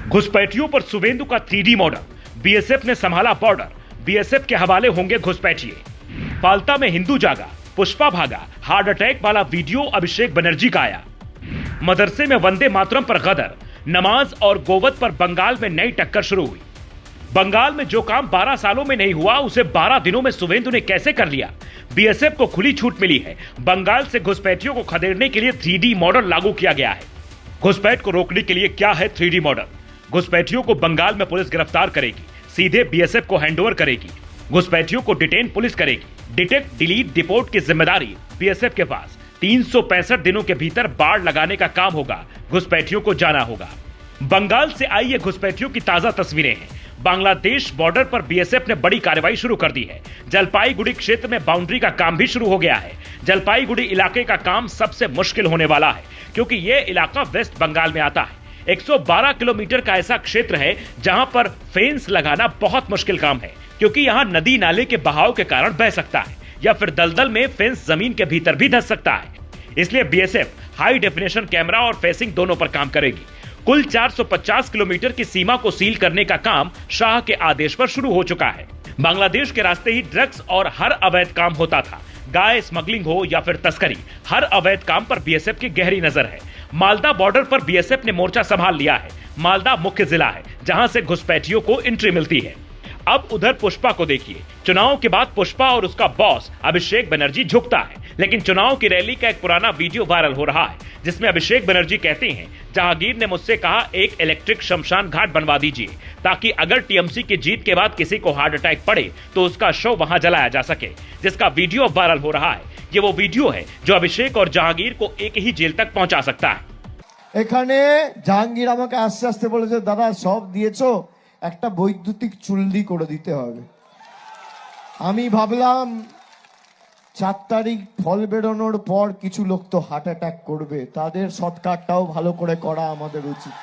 घुसपैठियों पर शुवेंदु का 3D मॉडल, बीएसएफ ने संभाला बॉर्डर, बीएसएफ के हवाले होंगे घुसपैठिए। फाल्ता में हिंदू जागा, पुष्पा भागा, हार्ट अटैक वाला वीडियो अभिषेक बनर्जी का आया। मदरसे में वंदे मातरम पर गदर, नमाज और गोवध पर बंगाल में नई टक्कर शुरू हुई। बंगाल में जो काम 12 सालों में नहीं हुआ उसे 12 दिनों में शुवेंदु ने कैसे कर लिया। बीएसएफ को खुली छूट मिली है। बंगाल से घुसपैठियों को खदेड़ने के लिए 3D मॉडल लागू किया गया है। घुसपैठ को रोकने के लिए क्या है 3D मॉडल। घुसपैठियों को बंगाल में पुलिस गिरफ्तार करेगी, सीधे बीएसएफ को हैंडओवर करेगी। घुसपैठियों को डिटेन पुलिस करेगी। डिटेक्ट, डिलीट, डिपोर्ट की जिम्मेदारी बीएसएफ के पास। 365 दिनों के भीतर बाड़ लगाने का काम होगा। घुसपैठियों को जाना होगा। बंगाल से आई ये घुसपैठियों की ताजा तस्वीरें हैं। बांग्लादेश बॉर्डर पर बीएसएफ ने बड़ी कार्रवाई शुरू कर दी है। जलपाईगुड़ी क्षेत्र में बाउंड्री का काम भी शुरू हो गया है। जलपाईगुड़ी इलाके का काम सबसे मुश्किल होने वाला है, क्योंकि यह इलाका वेस्ट बंगाल में आता है। 112 किलोमीटर का ऐसा क्षेत्र है जहां पर फेंस लगाना बहुत मुश्किल काम है, क्योंकि यहां नदी नाले के बहाव के कारण बह सकता है या फिर दलदल में फेंस जमीन के भीतर भी धंस सकता है। इसलिए बीएसएफ हाई डेफिनेशन कैमरा और फेंसिंग दोनों पर काम करेगी। कुल 450 किलोमीटर की सीमा को सील करने का काम शाह के आदेश पर शुरू हो चुका है। बांग्लादेश के रास्ते ही ड्रग्स और हर अवैध काम होता था। गाय स्मगलिंग हो या फिर तस्करी, हर अवैध काम पर बीएसएफ की गहरी नजर है। मालदा बॉर्डर पर बीएसएफ ने मोर्चा संभाल लिया है। मालदा मुख्य जिला है जहां से घुसपैठियों को एंट्री मिलती है। अब उधर पुष्पा को देखिए। चुनाव के बाद पुष्पा और उसका बॉस अभिषेक बनर्जी झुकता है, लेकिन चुनाव की रैली का एक पुराना वीडियो वायरल हो रहा है, जिसमें अभिषेक बनर्जी कहते हैं, जहांगीर ने मुझसे कहा एक इलेक्ट्रिक शमशान घाट बनवा दीजिए, ताकि अगर टीएमसी की जीत के बाद किसी को हार्ट अटैक पड़े तो उसका शव वहां जलाया जा सके। जिसका वीडियो अब वायरल हो रहा है। ये वो वीडियो है जो अभिषेक और जहांगीर को एक ही जेल तक पहुंचा सकता है। এখানে জাহাঙ্গীর আমাকে আস্তে আস্তে বলেছে, দাদা সব দিয়েছো, একটা বৈদ্যুতিক চুল্লি করে দিতে হবে। আমি ভাবলাম 4 তারিখ ফল বেরোনোর পর কিছু লোক তো হার্ট অ্যাটাক করবে, তাদের সৎকারটাও ভালো করে করা আমাদের উচিত।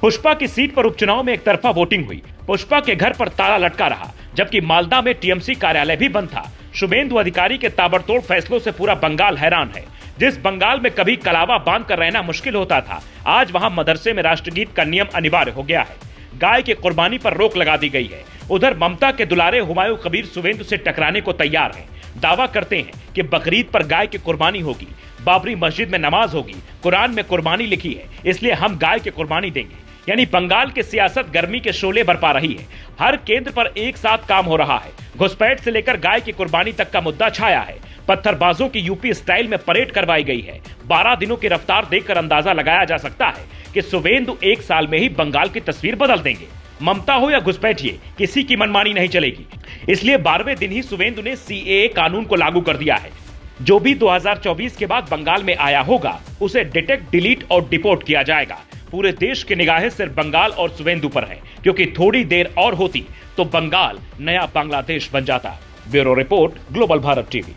पुष्पा की सीट पर उपचुनाव में एक तरफा वोटिंग हुई। पुष्पा के घर पर ताला लटका रहा, जबकि मालदा में टीएमसी कार्यालय भी बंद था। शुभेंदु अधिकारी के ताबड़तोड़ फैसलों से पूरा बंगाल हैरान है। जिस बंगाल में कभी कलावा बांध कर रहना मुश्किल होता था, आज वहां मदरसे में राष्ट्रगीत का नियम अनिवार्य हो गया है। गाय की कुर्बानी पर रोक लगा दी गई है। उधर ममता के दुलारे हुमायूं कबीर शुभेंदु से टकराने को तैयार हैं। दावा करते हैं कि बकरीद पर गाय की कुर्बानी होगी, बाबरी मस्जिद में नमाज होगी, कुरान में कुर्बानी लिखी है, इसलिए हम गाय की कुर्बानी देंगे। यानी बंगाल की सियासत गर्मी के शोले बरपा रही है। हर केंद्र पर एक साथ काम हो रहा है। घुसपैठ से लेकर गाय की कुर्बानी तक का मुद्दा छाया है। पत्थरबाजों की यूपी स्टाइल में परेड करवाई गई है। 12 दिनों की रफ्तार देखकर अंदाजा लगाया जा सकता है कि शुवेंदु 1 साल में ही बंगाल की तस्वीर बदल देंगे। ममता हो या घुसपैठिए, किसी की मनमानी नहीं चलेगी। इसलिए 12वें दिन ही शुवेंदु ने सीएए कानून को लागू कर दिया है। जो भी 2024 के बाद बंगाल में आया होगा उसे डिटेक्ट, डिलीट और डिपोर्ट किया जाएगा। पूरे देश की निगाहें सिर्फ बंगाल और शुवेंदु पर है, क्योंकि थोड़ी देर और होती तो बंगाल नया बांग्लादेश बन जाता। Bureau report, global Bharat TV.